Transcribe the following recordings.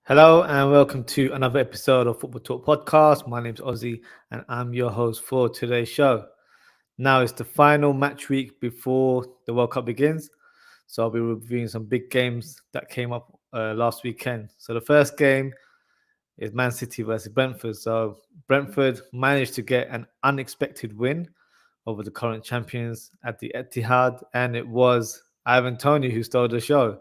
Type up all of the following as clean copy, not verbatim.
Hello and welcome to another episode of Football Talk Podcast. My name's Ozzie and I'm your host for today's show. Now it's the final match week before the World Cup begins. So I'll be reviewing some big games that came up last weekend. So the first game is Man City versus Brentford. So Brentford managed to get an unexpected win over the current champions at the Etihad, and it was Ivan Toney who stole the show.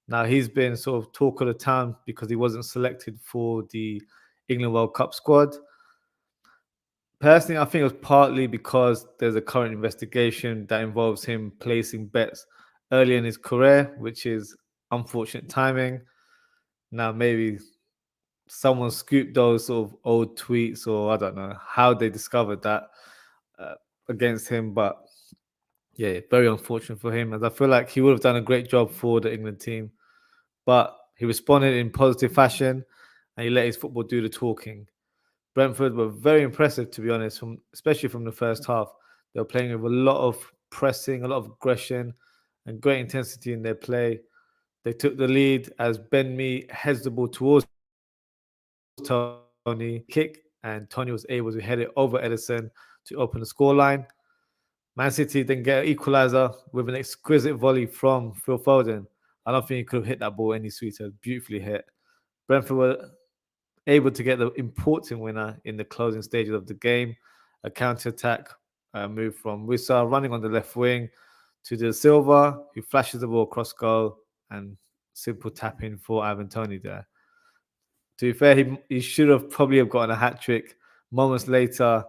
Now, he's been sort of talk of the town because he wasn't selected for the England World Cup squad. Personally, I think it was partly because there's a current investigation that involves him placing bets early in his career, which is unfortunate timing. Now, maybe someone scooped those sort of old tweets, or I don't know how they discovered that against him. But yeah, very unfortunate for him, as I feel like he would have done a great job for the England team. But he responded in positive fashion and he let his football do the talking. Brentford were very impressive, to be honest, especially from the first half. They were playing with a lot of pressing, a lot of aggression, and great intensity in their play. They took the lead as Ben Mee heads the ball towards Toney, kick, and Toney was able to head it over Edison to open the scoreline. Man City then get an equaliser with an exquisite volley from Phil Foden. I don't think he could have hit that ball any sweeter. Beautifully hit. Brentford were able to get the important winner in the closing stages of the game. A counter-attack move from Wissa running on the left wing to De Silva, who flashes the ball across goal, and simple tapping for Ivan Toney there. To be fair, he should have probably have gotten a hat-trick. Moments later,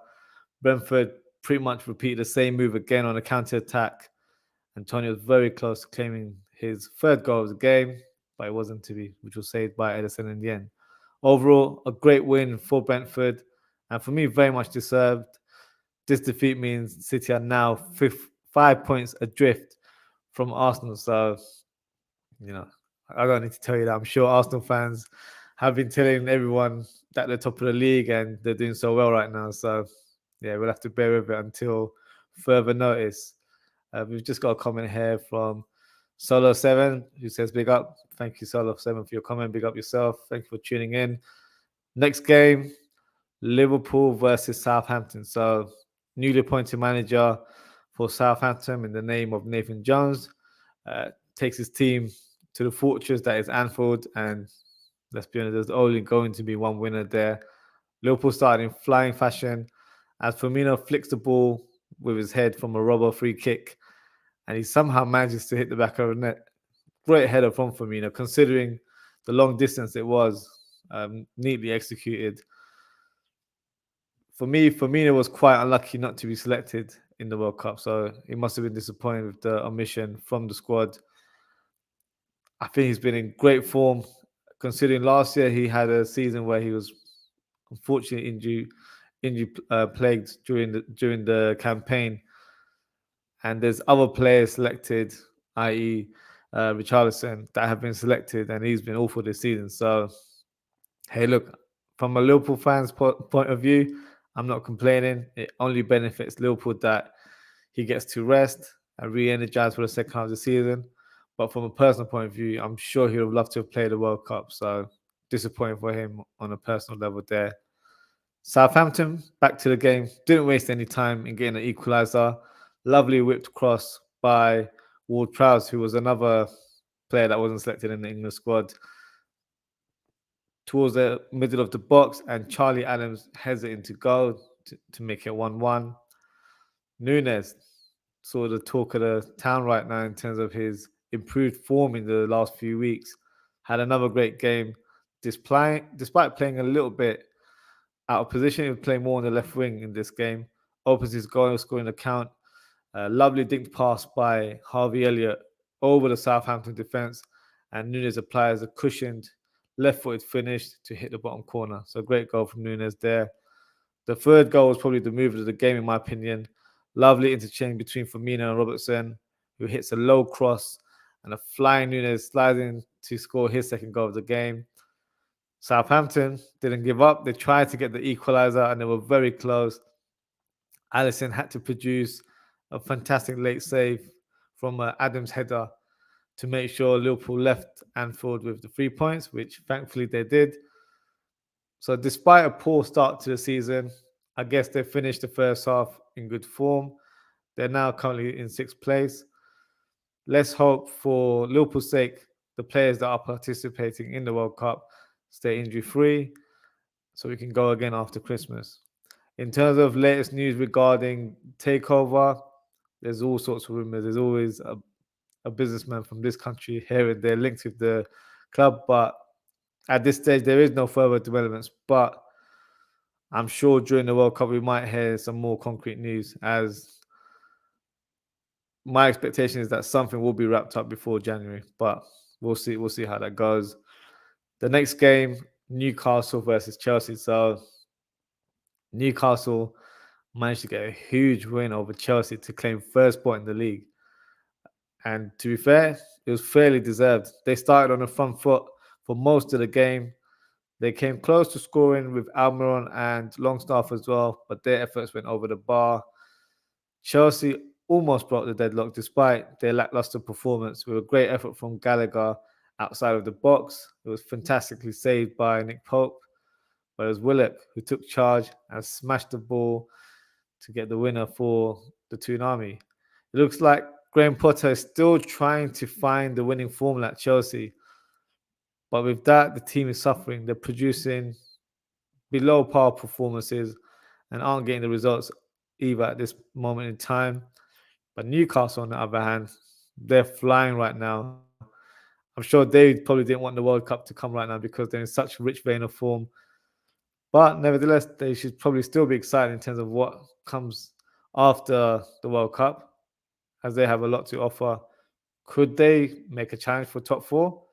Brentford pretty much repeated the same move again on a counter-attack, and Toney was very close to claiming his third goal of the game, but it wasn't to be, which was saved by Edison in the end. Overall, a great win for Brentford, and for me, very much deserved. This defeat means City are now 5 points adrift from Arsenal. So, I don't need to tell you that. I'm sure Arsenal fans have been telling everyone that they're top of the league and they're doing so well right now. So, yeah, we'll have to bear with it until further notice. We've just got a comment here from Solo7, who says, big up. Thank you, Solo7, for your comment. Big up yourself. Thank you for tuning in. Next game, Liverpool versus Southampton. So, newly appointed manager for Southampton in the name of Nathan Jones takes his team to the fortress that is Anfield. And let's be honest, there's only going to be one winner there. Liverpool started in flying fashion as Firmino flicks the ball with his head from a rubber free kick, and he somehow manages to hit the back of the net. Great header from Firmino, considering the long distance it was, neatly executed. For me, Firmino was quite unlucky not to be selected in the World Cup, so he must have been disappointed with the omission from the squad. I think he's been in great form, considering last year he had a season where he was unfortunately injury plagued during the campaign. And there's other players selected, i.e. Richarlison, that have been selected, and he's been awful this season. So, hey, look, from a Liverpool fan's point of view, I'm not complaining. It only benefits Liverpool that he gets to rest and re-energize for the second half of the season. But from a personal point of view, I'm sure he would have loved to have played the World Cup. So, disappointing for him on a personal level there. Southampton, back to the game. Didn't waste any time in getting an equaliser. Lovely whipped cross by Ward-Prowse, who was another player that wasn't selected in the England squad, towards the middle of the box, and Charlie Adams heads it into goal to make it 1-1. Núñez, sort of the talk of the town right now in terms of his improved form in the last few weeks, had another great game. Despite playing a little bit out of position, he was playing more on the left wing in this game. Opens his goal scoring account. Lovely dinked pass by Harvey Elliott over the Southampton defence, and Núñez applies a cushioned left-footed finish to hit the bottom corner. So great goal from Núñez there. The third goal was probably the move of the game, in my opinion. Lovely interchange between Firmino and Robertson, who hits a low cross, and a flying Núñez slides in to score his second goal of the game. Southampton didn't give up. They tried to get the equaliser, and they were very close. Alisson had to produce a fantastic late save from Adam's header to make sure Liverpool left Anfield with the 3 points, which thankfully they did. So despite a poor start to the season, I guess they finished the first half in good form. They're now currently in sixth place. Let's hope for Liverpool's sake, the players that are participating in the World Cup stay injury free so we can go again after Christmas. In terms of latest news regarding takeover, there's all sorts of rumors. There's always a businessman from this country here and there linked with the club, but at this stage there is no further developments. But I'm sure during the World Cup we might hear some more concrete news, as my expectation is that something will be wrapped up before January, but we'll see. We'll see how that goes. The next game, Newcastle versus Chelsea. So Newcastle managed to get a huge win over Chelsea to claim first spot in the league. And to be fair, it was fairly deserved. They started on the front foot for most of the game. They came close to scoring with Almiron and Longstaff as well, but their efforts went over the bar. Chelsea almost broke the deadlock despite their lackluster performance, with a great effort from Gallagher outside of the box. It was fantastically saved by Nick Pope, but it was Willock who took charge and smashed the ball to get the winner for the Toonami. It looks like Graham Potter is still trying to find the winning formula at Chelsea, but with that, the team is suffering. They're producing below par performances and aren't getting the results either at this moment in time. But Newcastle, on the other hand, they're flying right now. I'm sure they probably didn't want the World Cup to come right now because they're in such rich vein of form. But nevertheless, they should probably still be excited in terms of what comes after the World Cup, as they have a lot to offer. Could they make a challenge for top four?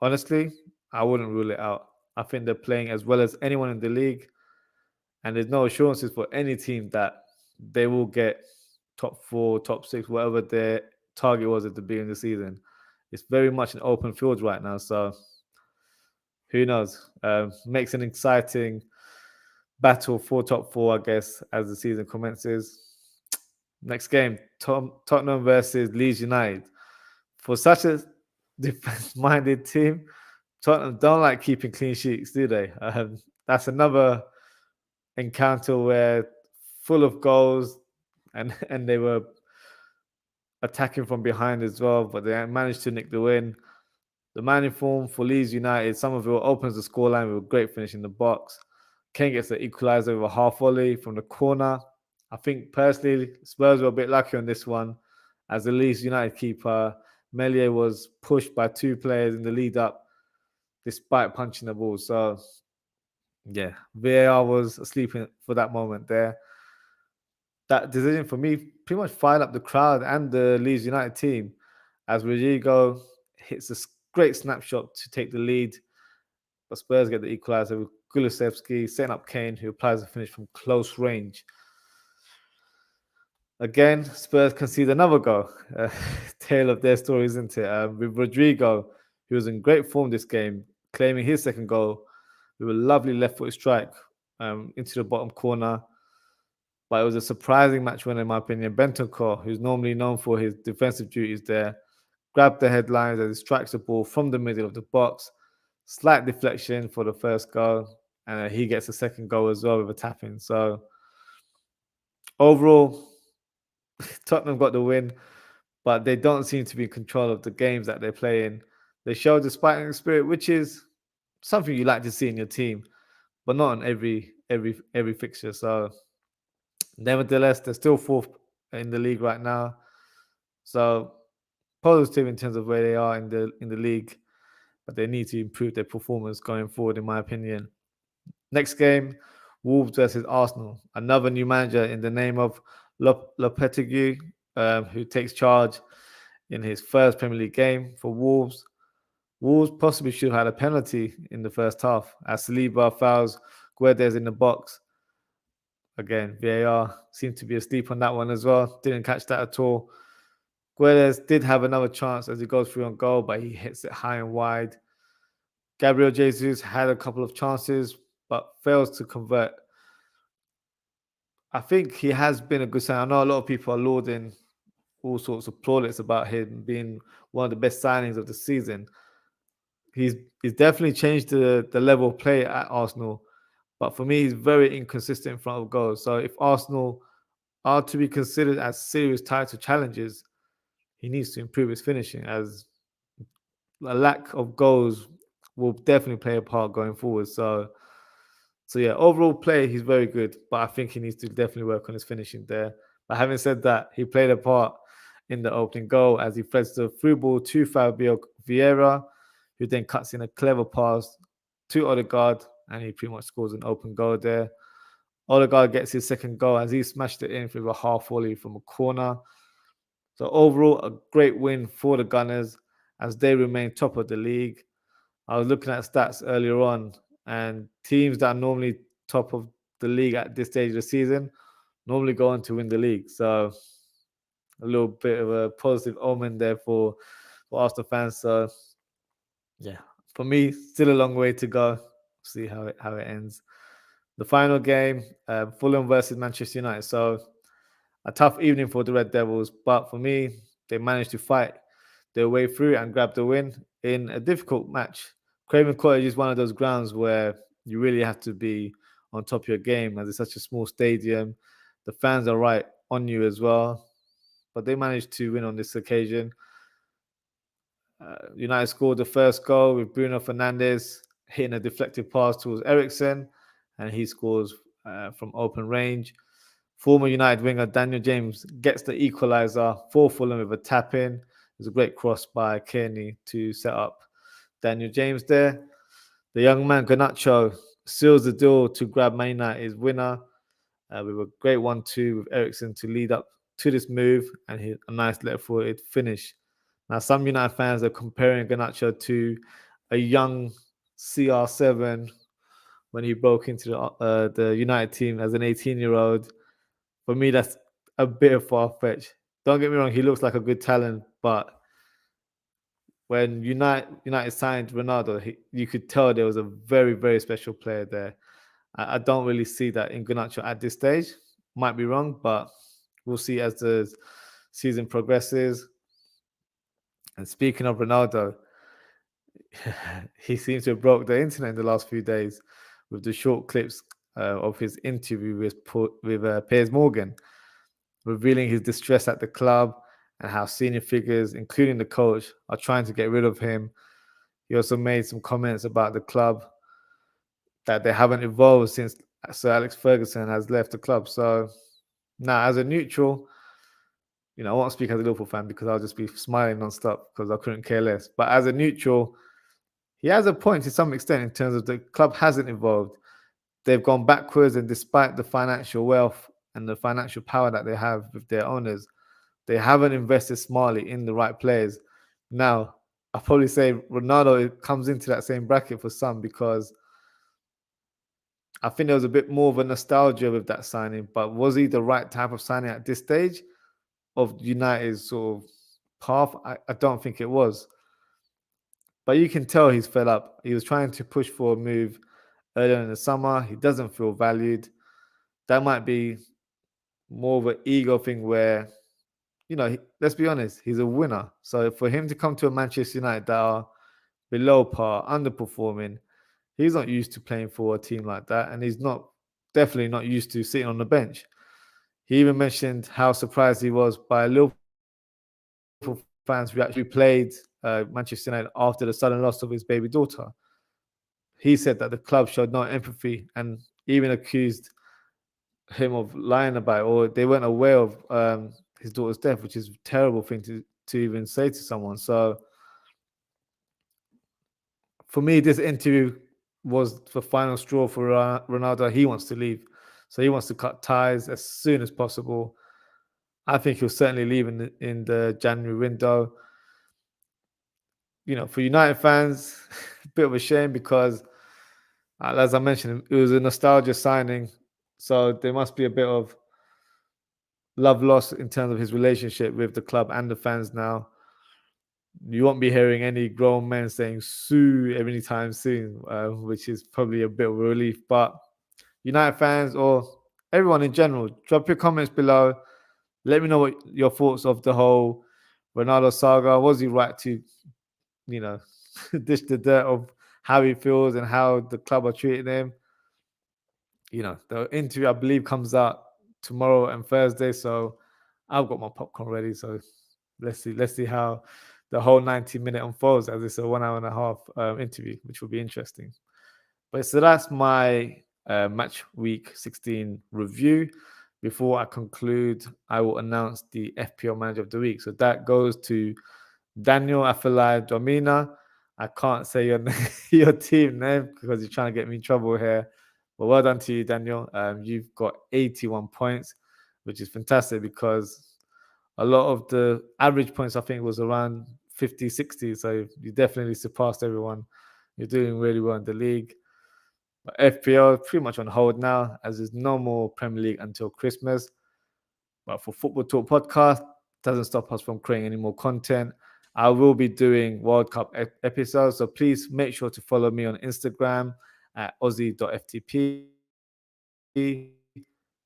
Honestly, I wouldn't rule it out. I think they're playing as well as anyone in the league, and there's no assurances for any team that they will get top four, top six, whatever their target was at the beginning of the season. It's very much an open field right now, so who knows? Makes an exciting battle for top four, I guess, as the season commences. Next game, Tottenham versus Leeds United. For such a defense-minded team, Tottenham don't like keeping clean sheets, do they? That's another encounter where full of goals, and they were attacking from behind as well, but they managed to nick the win. The man in form for Leeds United, Somerville opens the scoreline with a great finish in the box. Kane gets the equaliser with a half volley from the corner. I think personally, Spurs were a bit lucky on this one, as the Leeds United keeper, Melier, was pushed by two players in the lead up despite punching the ball. So, yeah, VAR was asleep for that moment there. That decision for me pretty much fired up the crowd and the Leeds United team, as Rodrigo hits a great snapshot to take the lead. But Spurs get the equaliser with Kulusevski setting up Kane, who applies a finish from close range. Again, Spurs concede another goal. Tale of their story, isn't it? With Rodrigo, who was in great form this game, claiming his second goal with a lovely left-footed strike into the bottom corner. But it was a surprising match winner, in my opinion. Bentancur, who's normally known for his defensive duties there, grabbed the headlines as he strikes the ball from the middle of the box. Slight deflection for the first goal, and he gets a second goal as well with a tap-in. So overall, Tottenham got the win, but they don't seem to be in control of the games that they're playing. They show the fighting spirit, which is something you like to see in your team, but not on every fixture. So nevertheless, they're still fourth in the league right now. So positive in terms of where they are in the league, but they need to improve their performance going forward, in my opinion. Next game, Wolves versus Arsenal. Another new manager in the name of Lopetegui, who takes charge in his first Premier League game for Wolves. Wolves possibly should have had a penalty in the first half, as Saliba fouls Guedes in the box. Again, VAR seemed to be asleep on that one as well. Didn't catch that at all. Guedes did have another chance as he goes through on goal, but he hits it high and wide. Gabriel Jesus had a couple of chances, but fails to convert. I think he has been a good sign. I know a lot of people are lauding all sorts of plaudits about him being one of the best signings of the season. He's he's definitely changed the level of play at Arsenal, but for me, he's very inconsistent in front of goals. So if Arsenal are to be considered as serious title challengers, he needs to improve his finishing, as a lack of goals will definitely play a part going forward. So yeah, overall play, he's very good, but I think he needs to definitely work on his finishing there. But having said that, he played a part in the opening goal as he threads the through ball to Fabio Vieira, who then cuts in a clever pass to Odegaard, and he pretty much scores an open goal there. Odegaard gets his second goal as he smashed it in with a half volley from a corner. So overall, a great win for the Gunners as they remain top of the league. I was looking at stats earlier on, and teams that are normally top of the league at this stage of the season normally go on to win the league. So a little bit of a positive omen there for Arsenal fans. So yeah, for me, still a long way to go. See how it ends. The final game, Fulham versus Manchester United. So a tough evening for the Red Devils, but for me, they managed to fight their way through and grab the win in a difficult match. Craven Cottage is one of those grounds where you really have to be on top of your game, as it's such a small stadium. The fans are right on you as well, but they managed to win on this occasion. United scored the first goal with Bruno Fernandes hitting a deflected pass towards Ericsson, and he scores from open range. Former United winger Daniel James gets the equaliser for Fulham with a tap in. It was a great cross by Kearney to set up Daniel James there. The young man Garnacho seals the deal to grab Man United's winner with a great 1-2 with Ericsson to lead up to this move, and a nice left-footed finish. Now, some United fans are comparing Garnacho to a young CR7 when he broke into the United team as an 18-year-old. For me, that's a bit of far-fetched. Don't get me wrong, he looks like a good talent, but when United signed Ronaldo, you could tell there was a very, very special player there. I don't really see that in Garnacho at this stage. Might be wrong, but we'll see as the season progresses. And speaking of Ronaldo, he seems to have broke the internet in the last few days with the short clips of his interview with Piers Morgan, revealing his distress at the club and how senior figures, including the coach, are trying to get rid of him. He also made some comments about the club that they haven't evolved since Sir Alex Ferguson has left the club. So now, as a neutral, I won't speak as a Liverpool fan because I'll just be smiling non-stop because I couldn't care less. But as a neutral, he has a point to some extent in terms of the club hasn't evolved. They've gone backwards, and despite the financial wealth and the financial power that they have with their owners, they haven't invested smartly in the right players. Now, I'll probably say Ronaldo comes into that same bracket for some because I think there was a bit more of a nostalgia with that signing, but was he the right type of signing at this stage of United's sort of path? I don't think it was. But you can tell he's fed up. He was trying to push for a move earlier in the summer. He doesn't feel valued. That might be more of an ego thing where, let's be honest, he's a winner. So for him to come to a Manchester United that are below par, underperforming, he's not used to playing for a team like that. And he's definitely not used to sitting on the bench. He even mentioned how surprised he was by Liverpool fans who actually played Manchester United after the sudden loss of his baby daughter. He said that the club showed no empathy and even accused him of lying about it, or they weren't aware of his daughter's death, which is a terrible thing to even say to someone. So for me, this interview was the final straw for Ronaldo. He wants to leave. So he wants to cut ties as soon as possible. I think he'll certainly leave in the January window. For United fans, a bit of a shame because, as I mentioned, it was a nostalgia signing. So there must be a bit of love lost in terms of his relationship with the club and the fans now. You won't be hearing any grown men saying "Sue" anytime soon, which is probably a bit of a relief. But United fans or everyone in general, drop your comments below. Let me know what your thoughts of the whole Ronaldo saga. Was he right to, you know, dish the dirt of how he feels and how the club are treating him? The interview, I believe, comes out tomorrow and Thursday. So I've got my popcorn ready. So let's see how the whole 90-minute unfolds, as it's a 1 hour and a half interview, which will be interesting. But so that's my match week 16 review. Before I conclude, I will announce the FPL Manager of the Week. So that goes to Daniel Afellay Domina. I can't say your team name because you're trying to get me in trouble here. But well done to you, Daniel. You've got 81 points, which is fantastic because a lot of the average points, I think, was around 50, 60. So you definitely surpassed everyone. You're doing really well in the league. But FPL pretty much on hold now, as there's no more Premier League until Christmas. But for Football Talk Podcast, doesn't stop us from creating any more content. I will be doing World Cup episodes, so please make sure to follow me on Instagram at ozzie.ftp,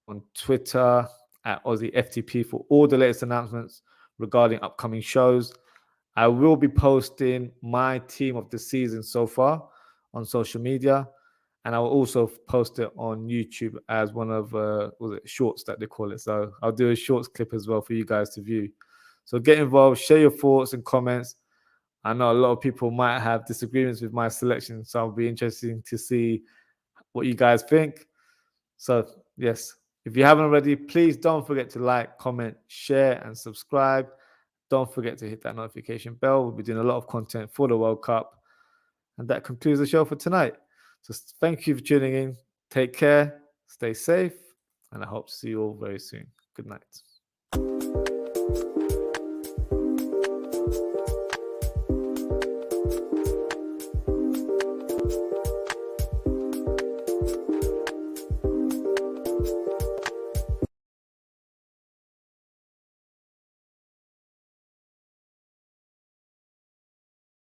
on Twitter at OzzieFTP for all the latest announcements regarding upcoming shows. I will be posting my team of the season so far on social media, and I will also post it on YouTube as one of shorts that they call it. So I'll do a shorts clip as well for you guys to view. So get involved, share your thoughts and comments. I know a lot of people might have disagreements with my selection, so it'll be interesting to see what you guys think. So yes, if you haven't already, please don't forget to like, comment, share, and subscribe. Don't forget to hit that notification bell. We'll be doing a lot of content for the World Cup. And that concludes the show for tonight. So thank you for tuning in. Take care, stay safe, and I hope to see you all very soon. Good night.